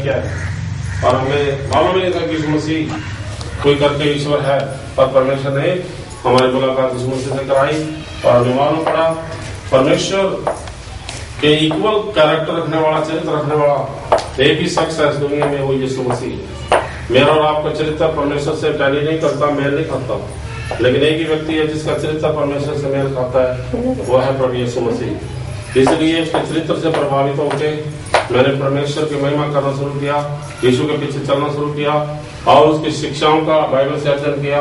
किया है और हमें मालूम नहीं था कि यीशु मसीह कोई करके ईश्वर है, पर परमेश्वर ने हमारी मुलाकात यीशु मसीह से कराई और हमें मालूम पड़ा परमेश्वर के इक्वल कैरेक्टर रखने वाला, चरित्र रखने वाला एक ही शख्स है इस दुनिया में, वो यीशु मसीह है। मेरा और आपका चरित्र परमेश्वर से टैली नहीं करता, मेल नहीं खाता, लेकिन एक ही व्यक्ति है जिसका चरित्र परमेश्वर से मेल खाता है, वो है प्रभु यीशु मसीह। इसलिए उसके चरित्र से प्रभावित होकर मैंने परमेश्वर की महिमा करना शुरू किया, यीशु के पीछे चलना शुरू किया और उसकी शिक्षाओं का बाइबल से अध्ययन किया।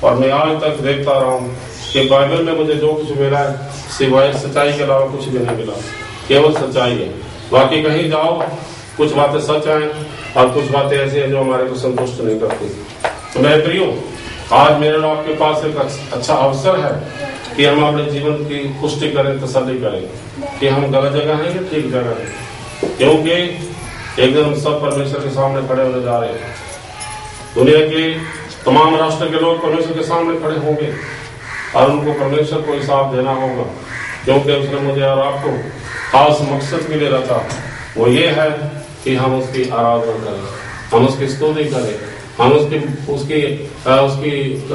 और मैं आज तक देखता रहा हूँ कि बाइबल में मुझे जो कुछ मिला है सिवाय सच्चाई के अलावा कुछ भी नहीं मिला, केवल सच्चाई है। बाकी कहीं जाओ कुछ बातें सच हैं और कुछ बातें ऐसी हैं जो हमारे को संतुष्ट नहीं करती। तो मेरे प्रियो, आज मेरे आपके पास एक अच्छा अवसर है कि हम अपने जीवन की पुष्टि करें, तसल्ली करें कि हम गलत जगह हैं या ठीक जगह हैं, क्योंकि एक दिन हम सब परमेश्वर के सामने खड़े होने जा रहे हैं। दुनिया के तमाम राष्ट्र के लोग परमेश्वर के सामने खड़े होंगे और उनको परमेश्वर को हिसाब देना होगा, क्योंकि उसने मुझे और आपको खास मकसद के लिए रचा। वो ये है कि हम उसकी आराधना करें, हम उसकी स्तुति करें, हम उसकी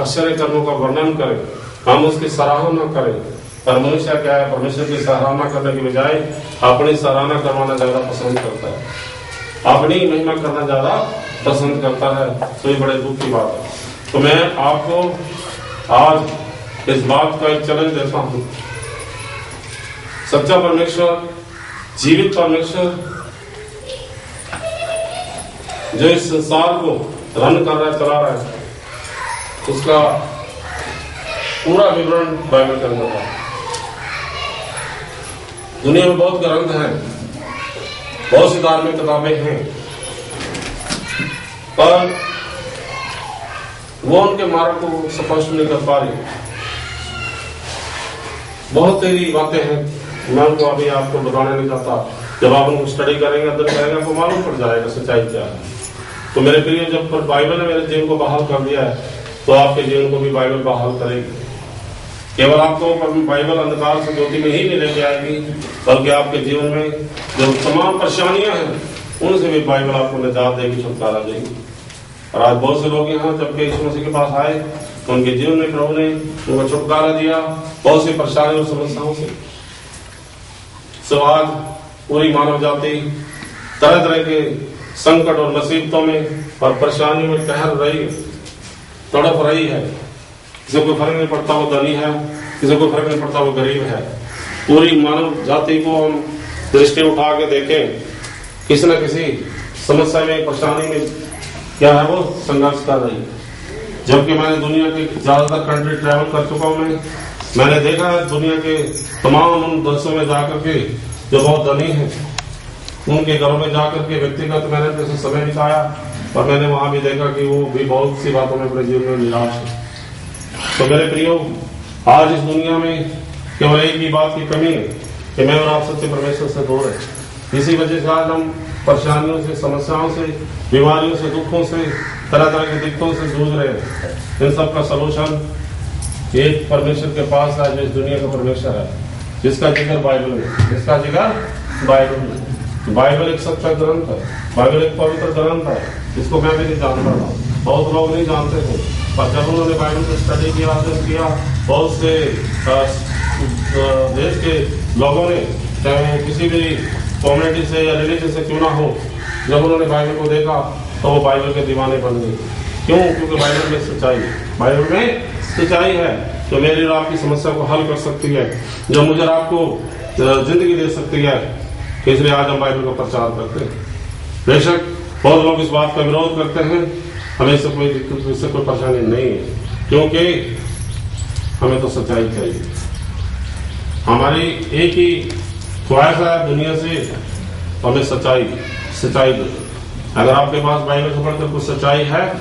आश्चर्य कर्मों का वर्णन करें, हम उसकी सराहना करें। पर मनुष्य क्या है, परमेश्वर की सराहना करने की बजाय अपनी सराहना करवाना ज्यादा पसंद करता है, अपनी महिमा करना ज्यादा पसंद करता है। तो ये बड़े दुख की बात है। तो मैं आपको आज इस बात का एक चैलेंज देता हूं, सच्चा परमेश्वर, जीवित परमेश्वर जो इस संसार को रन कर रहा है, चला रहा है, उसका पूरा विवरण बाइबल के अंदर है। दुनिया में बहुत ग्रंथ हैं, बहुत सी धार्मिक किताबें हैं, पर वो उनके मार्ग को स्पष्ट नहीं कर पा रही। बहुत सारी बातें हैं, मैं उनको अभी आपको बताना नहीं चाहता। जब आप उनको स्टडी करेंगे, अध्ययन करेंगे, आपको मालूम पड़ जाएगा सच्चाई क्या है। तो मेरे प्रिय, जब बाइबल ने मेरे जीवन को बहाल कर दिया है, तो आपके जीवन को भी बाइबल बहाल करेगी। केवल आपको बाइबल अंधकार से ज्योति में ही नहीं लेके आएगी, बल्कि आपके जीवन में जो तमाम परेशानियां हैं उनसे भी बाइबल आपको निजात देगी, छुटकारा देगी। और आज बहुत से लोग यहाँ जब यीशु मसीह के पास आए तो उनके जीवन में प्रभु ने उनको छुटकारा दिया बहुत सी परेशानियों और समस्याओं से। सो आज पूरी मानव जाति तरह तरह के संकट और मुसीबतों में और परेशानियों में तहर रही है, तड़प रही है। किसी को फर्क नहीं पड़ता वो धनी है, किसी को फर्क नहीं पड़ता वो गरीब है। पूरी मानव जाति को हम दृष्टि उठा के देखें, किसी न किसी समस्या में, परेशानी में क्या है वो संघर्ष कर रही है। जबकि मैंने दुनिया के ज्यादातर कंट्री ट्रैवल कर चुका हूं, मैंने देखा है दुनिया के तमाम उन देशों में जाकर के जो बहुत धनी है, उनके घरों में जाकर के व्यक्तिगत मैंने जैसे समय बिताया और मैंने वहां भी देखा कि वो भी बहुत सी बातों में अपने जीवन में निराश है। तो मेरे प्रियो, आज इस दुनिया में केवल एक ही बात की कमी है कि मैं और आप सच्चे परमेश्वर से दूर है। इसी वजह से आज हम परेशानियों से, समस्याओं से, बीमारियों से, दुखों से, तरह तरह की दिक्कतों से जूझ रहे हैं। इन सब का सलूशन एक परमेश्वर के पास है जो इस दुनिया का परमेश्वर है, जिसका जिक्र बाइबल में, जिसका जिक्र बाइबल में। बाइबल एक सच्चा ग्रंथ है, बाइबल एक पवित्र ग्रंथ है, जिसको मैं भी नहीं जानता था, बहुत लोग नहीं जानते थे। पर जब उन्होंने बाइबल को स्टडी किया, अध्ययन किया, बहुत से देश के लोगों ने, चाहे किसी भी कम्युनिटी से या रिलीजन से क्यों ना हो, जब उन्होंने बाइबल को देखा तो वो बाइबल के दीवाने बन गए। क्यों? क्योंकि बाइबल में सच्चाई है, बाइबल में सच्चाई है जो मेरी और आपकी समस्या को हल कर सकती है, जो मुझे और आपको जिंदगी दे सकती है। इसलिए आज हम बाइबल का प्रचार करते हैं। बेशक बहुत लोग इस बात का विरोध करते हैं, हमें इससे कोई दिक्कत, इससे कोई परेशानी नहीं है, क्योंकि हमें तो सच्चाई चाहिए। हमारी एक ही ख्वाहिश है दुनिया से, हमें सच्चाई दो। अगर आपके पास बाइबल से पढ़कर कुछ सच्चाई है,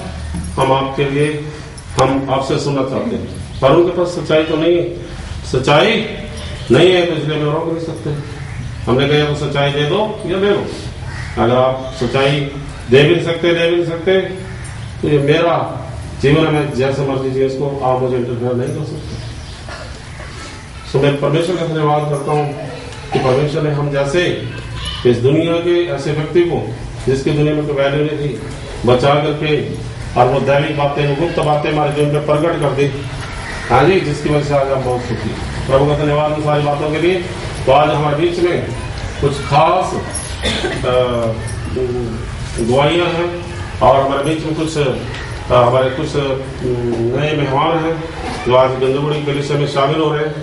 हम आपसे सुनना चाहते हैं, पर उनके पास सच्चाई तो नहीं है। सच्चाई नहीं है तो इसलिए मैं रोक नहीं सकते। हमने कहा तो सच्चाई दे दो या दे दो। अगर आप सच्चाई दे भी नहीं सकते तो ये मेरा जीवन है, जैसे मर्जी जिए इसको, आप मुझे इंटरफेयर नहीं कर सकते। तो मैं परमेश्वर का धन्यवाद करता हूँ कि परमेश्वर ने हम जैसे इस दुनिया के ऐसे व्यक्ति को जिसकी दुनिया में कोई वैल्यू नहीं थी, बचा करके और वो दैविक बातें, गुप्त बातें हमारे जीवन पे प्रकट कर दी। हाँ जी, जिसकी वजह से आज हम बहुत सुखी। प्रभु का धन्यवाद उन सारी बातों के लिए। तो आज हमारे बीच में कुछ खास गवाहियाँ हैं और हमारे बीच में कुछ हमारे कुछ नए मेहमान हैं जो आज गंजोगुड़ी कलीसिया में शामिल हो रहे हैं।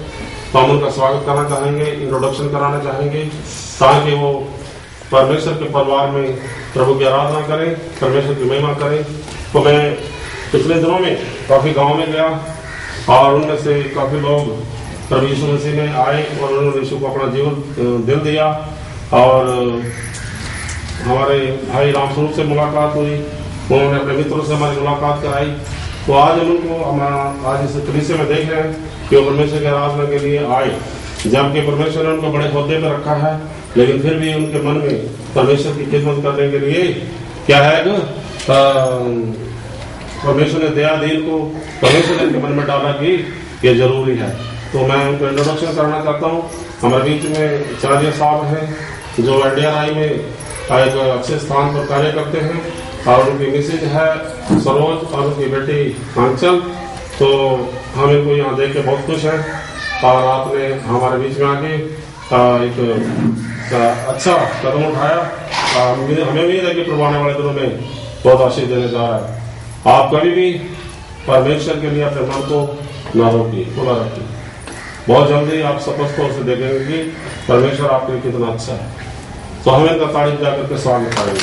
तो हम उनका स्वागत करना चाहेंगे, इंट्रोडक्शन कराना चाहेंगे, ताकि वो परमेश्वर के परिवार में प्रभु की आराधना करें, परमेश्वर की महिमा करें। तो मैं पिछले दिनों में काफ़ी गांव में गया और उनमें से काफ़ी लोग प्रभु यीशु मसीह में आए और उन्होंने यीशु को अपना जीवन दिल दिया। और हमारे भाई रामस्वरूप से मुलाकात हुई, उन्होंने अपने मित्रों से हमारी मुलाकात कराई। तो आज उनको हमारा आज इस कलीसिया में देख रहे हैं कि वो परमेश्वर की आराधना के लिए आए, जबकि परमेश्वर ने उनको बड़े ओहदे पर रखा है, लेकिन फिर भी उनके मन में परमेश्वर की खिदमत करने के लिए क्या है, परमेश्वर ने दया दी को, परमेश्वर ने इनके मन में डाला कि ये जरूरी है। तो मैं उनको इंट्रोडक्शन करना चाहता हूँ। हमारे बीच में चार्य साहब हैं जो NDRI में एक अच्छे स्थान पर कार्य करते हैं और उनकी मिसेज है सरोज और उनकी बेटी आंचल। तो हम इनको यहाँ देख के बहुत खुश हैं और आपने हमारे बीच में आके एक अच्छा कदम उठाया। हमें भी है कि प्रभु आने वाले दिनों में बहुत आशीष देने जा रहा है। आप कभी भी परमेश्वर के लिए अपने मन को न रोकिए, खुला रखिए। बहुत जल्दी आप स्पष्ट तौर से देखेंगे कि परमेश्वर आपके लिए कितना अच्छा है। तो हमें इनका तारीफ जाकर के स्वागत करेंगे।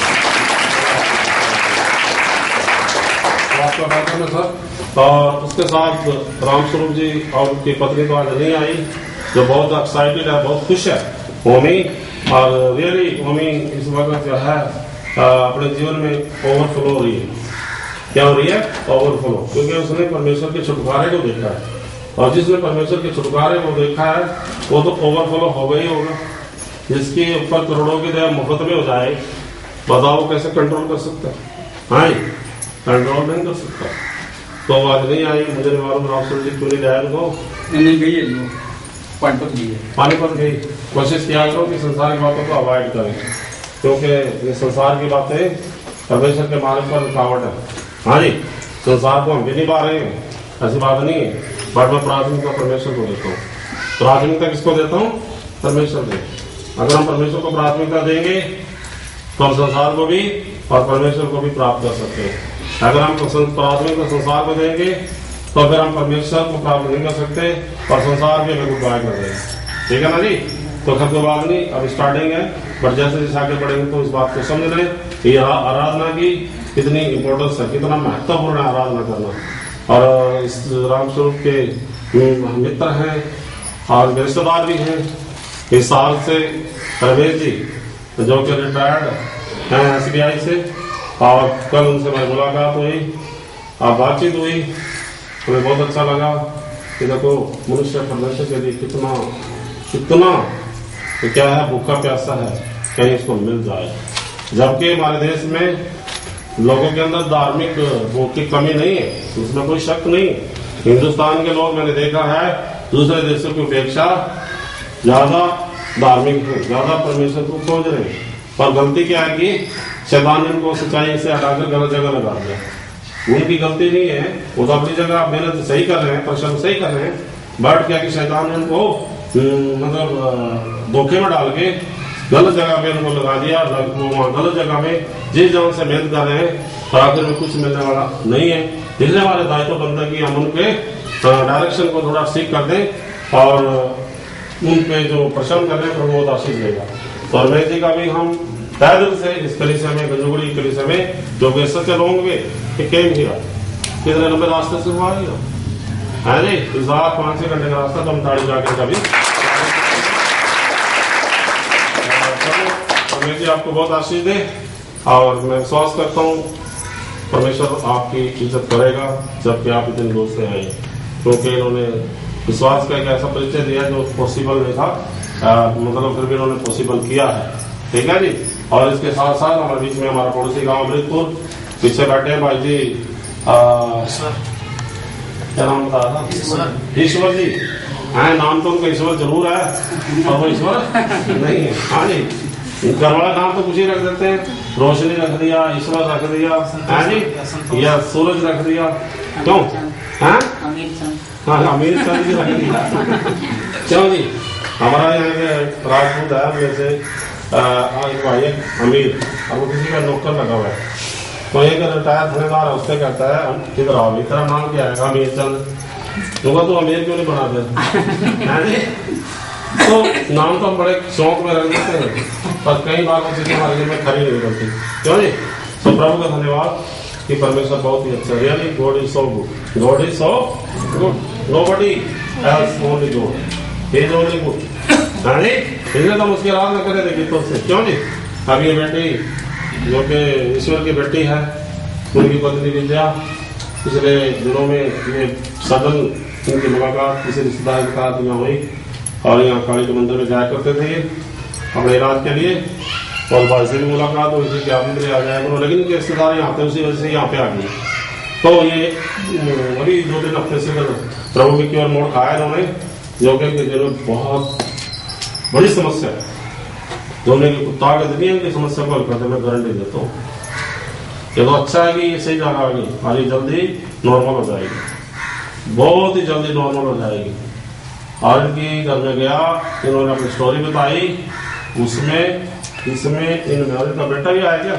तो आपका बैठन है सर। और उसके साथ रामस्वरूप जी और उनकी पत्नी तो आज नहीं आई, जो बहुत एक्साइटेड है, बहुत खुश है ओमी। और रियली ओमी इस वक्त जो है अपने जीवन में ओवरफ्लो हो रही है। क्या हो रही है? ओवरफ्लो, क्योंकि उसने परमेश्वर के छुटकारे को देखा है और जिसने परमेश्वर के छुटकारे को देखा है वो तो ओवरफ्लो हो गई होगा। जिसके ऊपर करोड़ों की दया मुफ्त में हो जाए, बताओ कैसे कंट्रोल कर सकता है? हाँ, कंट्रोल नहीं कर सकता। तो आज नहीं आई, मुझे नहीं मालूम रामस्वरूप जी क्यों नहीं जाए। उनको नहीं गई है, पानीपत गई है। पानीपत गई। कोशिश किया करो कि संसार की बातों को अवॉइड करें, क्योंकि ये संसार की बातें परमेश्वर के मार्ग पर रुकावट है। हाँ जी, संसार को हम भी नहीं पा रहे हैं, ऐसी बात नहीं है, बट मैं प्राथमिकता परमेश्वर को देता हूँ। प्राथमिकता किसको देता हूँ? परमेश्वर दे। अगर हम परमेश्वर को प्राथमिकता देंगे तो हम संसार को भी और परमेश्वर को भी प्राप्त कर सकते हैं। अगर हम प्राथमिकता संसार को देंगे तो फिर हम परमेश्वर को प्राप्त नहीं कर सकते और संसार भी हमें गुड बाय कर देंगे। ठीक है ना जी? तो खैर कोई बात नहीं, अब स्टार्टिंग है, बट जैसे जैसे आगे बढ़ेंगे तो इस बात को समझ लें कि आराधना की कितनी इम्पोर्टेंस है, कितना महत्वपूर्ण है आराधना करना। और इस रामस्वरूप के मित्र हैं और रिश्तेदार भी हैं इस साल से, रमेश जी जो कि रिटायर्ड हैं SBI से, और कल उनसे मेरी मुलाकात हुई और बातचीत हुई। हमें बहुत अच्छा लगा कि देखो मनुष्य परमेश्वर के लिए कितना कितना तो क्या है, भूखा प्यासा है, कहीं इसको मिल जाए। जबकि हमारे देश में लोगों के अंदर धार्मिक भूख की कमी नहीं है, उसमें कोई शक नहीं है। हिंदुस्तान के लोग मैंने देखा है दूसरे देशों की अपेक्षा ज्यादा धार्मिक है, ज्यादा परमेश्वर को खोज रहे हैं। पर गलती क्या है कि शैतान ने उनको सच्चाई से हटाकर गलत जगह लगा दिया। उनकी गलती नहीं है, वो तो अपनी जगह मेहनत सही कर रहे हैं, परिश्रम सही कर रहे हैं, बट क्या कि शैतान ने उनको मतलब धोखे में डाल के गलत जगह पे उनको लगा दिया। वहाँ गलत जगह में जिस जगह से मेहनत कर रहे हैं और आखिर में कुछ मिलने वाला नहीं है। इसलिए हमारे दायित्व बनता है कि हम उनके डायरेक्शन को थोड़ा सीख कर दें और उन पे जो परिश्रम कर रहे हैं प्रभु बहुत आशीष देगा। तो रमेश जी का भी हम तहे दिल से इस कलीसिया में, गंजोगुड़ी कलीसिया में जो कि सच लोग केम किया, कितने लंबे रास्ते से हुआ है जी, 5-6 घंटे का रास्ता, तो हम ताड़ी जाकर कभी रमेश जी आपको बहुत आशीष दे। और मैं विश्वास करता हूँ परमेश्वर आपकी इज्जत करेगा जबकि आप इतने दूर से आए, क्योंकि इन्होंने विश्वास का एक ऐसा परिचय दिया जो पॉसिबल नहीं था, मतलब फिर भी इन्होंने पॉसिबल किया है। ठीक है जी। और इसके साथ साथ हमारे बीच में हमारा पड़ोसी गांव अमृतपुर, पीछे बैठे हैं भाई जी, क्या नाम बताया था? ईश्वर जी हैं। नाम तो उनका ईश्वर जरूर है और वो ईश्वर नहीं है। हाँ जी, घर वाला नाम तो कुछ ही रख देते हैं, रोशनी रख दिया, ईश्वर रख दिया, हाँ जी, या सूरज रख दिया, क्यों? हाँ हाँ, अमीर चंद भी रख दिया। क्यों जी? हमारा यहाँ के राजपूत है जैसे एक भाई है अमीर, और वो किसी का नौकर लगा हुआ है, तो एक रिटायर थानेदार है, उससे कहता है इधर आओ, तेरा नाम क्या है? अमीर चंद। तो अमीर क्यों नहीं बना दे? तो नाम तो हम बड़े शौक में रख देते हैं, पर कई बार वो चीजें हमारे में खरी नहीं निकलती, क्यों नहीं? तो प्रभु का धन्यवाद कि परमेश्वर बहुत ही अच्छा, really God is so good, God is so good, nobody else only God, he is only good. हाँ जी, इसलिए तो उसकी राज न करे देखिए तो से, क्यों जी? अब ये बेटी जो कि ईश्वर की बेटी है, उनकी पत्नी विद्या, पिछले दिनों में ये सदन उनकी मुलाकात किसी रिश्तेदार के साथ यहाँ हुई, और यहाँ काली के मंदिर में जाया करते थे ये अपने इलाज के लिए, और भाई से भी मुलाकात हुई थी कि आप मंदिर आ जाया करो, लेकिन इनके रिश्तेदार यहाँ थे, उसी वजह से यहाँ पे आ गए। तो ये अभी 2-3 हफ्ते से प्रभु की ओर मोड़ खाया इन्होंने, जो कि बहुत बड़ी समस्या है, दोनों की कुत्ता के दुनिया की समस्या को हल करते मैं गारंटी देता हूँ। ये तो अच्छा है कि ये सही जगह आ गई, और ये जल्दी नॉर्मल हो जाएगी, बहुत ही जल्दी नॉर्मल हो जाएगी। और इनकी घर में गया, इन्होंने अपनी स्टोरी बताई, उसमें इसमें इनमें का बेटा भी आया क्या?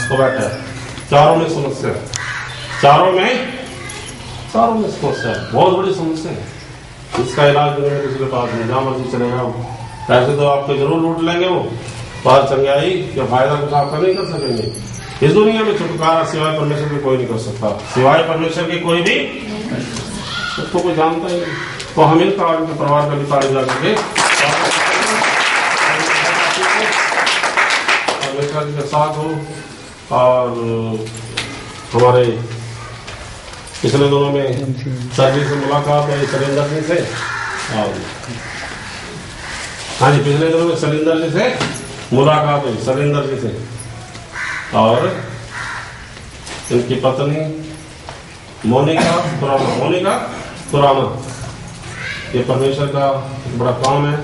तो बैठा है, चारों में समस्या है, चारों में समस्या है, बहुत बड़ी समस्या है। इसका इलाज दुनिया में किसी के पास नहीं, जहाँ मर्जी चले जाओ, पैसे तो आपको जरूर लूट लेंगे वो, पर चंगाई या फायदा कुछ आपका नहीं कर सकेंगे। इस दुनिया में छुटकारा सिवाय परमेश्वर के कोई नहीं कर सकता, सिवाय परमेश्वर के कोई भी सबको कोई जानता ही नहीं। तो हम इनका और इनके परिवार का भी तारीफ जा करके परमेश्वर जी के साथ हो। और हमारे पिछले दिनों में सर जी से मुलाकात हुई, सरिंदर जी से, और हाँ जी, पिछले दिनों में सरिंदर जी से मुलाकात हुई, सरिंदर जी से, और इनकी पत्नी मोनिका खुराना। ये परमेश्वर का बड़ा काम है,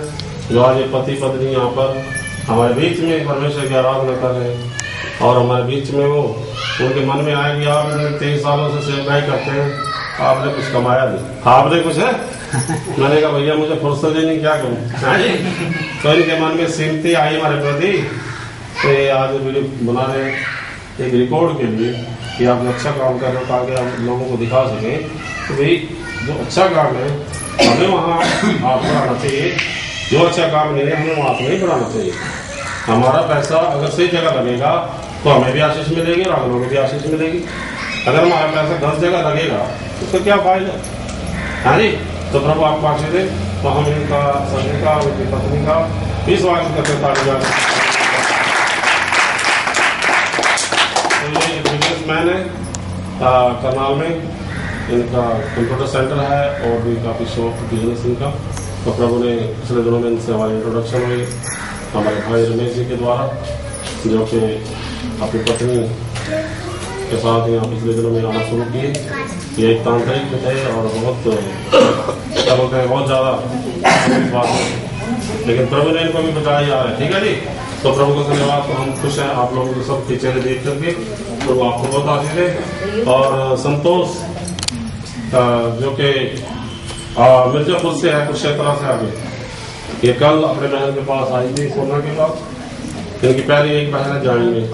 जो आज ये पति पत्नी यहाँ पर हमारे बीच में परमेश्वर की आराधना कर रहे हैं, और हमारे बीच में वो उनके मन में आया कि आप 23 सालों से सेवकाई करते हैं, आपने कुछ कमाया नहीं, आपने कुछ है? मैंने कहा भैया मुझे फुर्सत ही नहीं, क्या करूँ? तो इनके मन में सिमती आई हमारे प्रति, तो ये आज वीडियो बना रहे हैं एक रिकॉर्ड के लिए कि आप अच्छा काम कर रहे हो, ताकि आप लोगों को दिखा सकें तो भाई जो अच्छा काम है हमें वहाँ हाथ बढ़ाना चाहिए, जो अच्छा काम नहीं है हमें वहाँ नहीं बढ़ाना चाहिए। हमारा पैसा अगर सही जगह लगेगा तो हमें भी आशीष मिलेगी और अगलों को भी आशीष मिलेगी। अगर हमारा पैसा 10 जगह लगेगा तो उसका क्या फायदा? हाँ जी, तो प्रभु आपको आशीष दे। तो हम इनका सभी का, उनकी पत्नी का भी स्वागत करते ताली। तो ये बिजनेसमैन है करनाल में, इनका कंप्यूटर सेंटर है और भी काफ़ी शौक बिजनेस इनका। तो प्रभु ने पिछले दिनों में इनसे हमारी इंट्रोडक्शन हुई हमारे भाई रमेश जी के द्वारा, जो कि अपनी पत्नी के साथ यहाँ पिछले दिनों में आना शुरू किए। ये एक तांत्रिक थे और बहुत क्या बोलते हैं, बहुत ज़्यादा बात है, लेकिन प्रभु ने इनको भी बचाया जा रहा है। ठीक है जी, तो प्रभु का धन्यवाद। तो हम खुश हैं आप लोगों के सब चेहरे देख करके, तो आपको बहुत आशीष है। और संतोष जो कि मिर्जापुर से है, कुरुक्षेत्र से आगे, ये कल अपने बहन के पास आई थी सोना के पास। इनकी पहली एक बहन है जानी में,